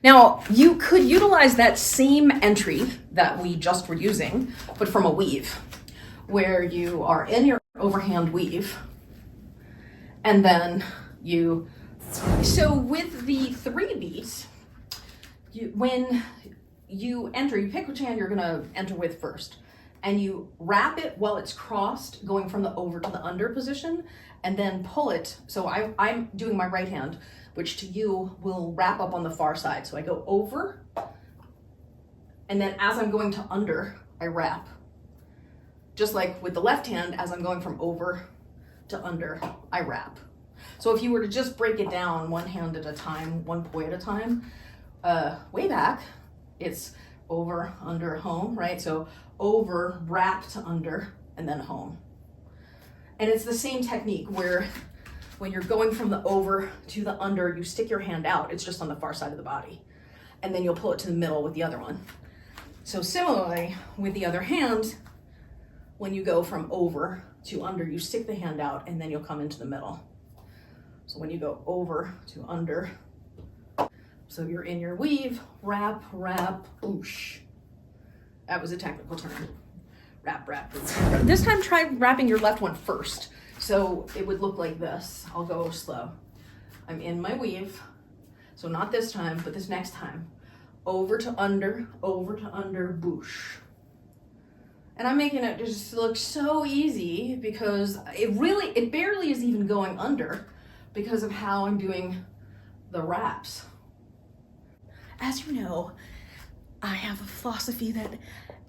Now, you could utilize that same entry that we just were using, but from a weave, where you are in your overhand weave, and then so with the 3-beat, when you enter, you pick which hand you're gonna enter with first, and you wrap it while it's crossed, going from the over to the under position, and then pull it. So I'm doing my right hand, which to you will wrap up on the far side. So I go over, and then as I'm going to under, I wrap. Just like with the left hand, as I'm going from over to under, I wrap. So if you were to just break it down one hand at a time, one poi at a time, way back, it's over, under, home, right? So over, wrap to under, and then home. And it's the same technique where when you're going from the over to the under, you stick your hand out, it's just on the far side of the body. And then you'll pull it to the middle with the other one. So similarly, with the other hand, when you go from over to under, you stick the hand out and then you'll come into the middle. So when you go over to under, so you're in your weave, wrap, wrap, oosh. That was a technical term. Wrap, wrap, wrap. This time try wrapping your left one first. So it would look like this. I'll go slow. I'm in my weave. So not this time, but this next time. Over to under, boosh. And I'm making it just look so easy because it barely is even going under because of how I'm doing the wraps. As you know, I have a philosophy that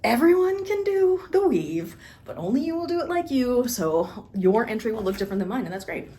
everyone can do the weave, but only you will do it like you, so your entry will look different than mine, and that's great.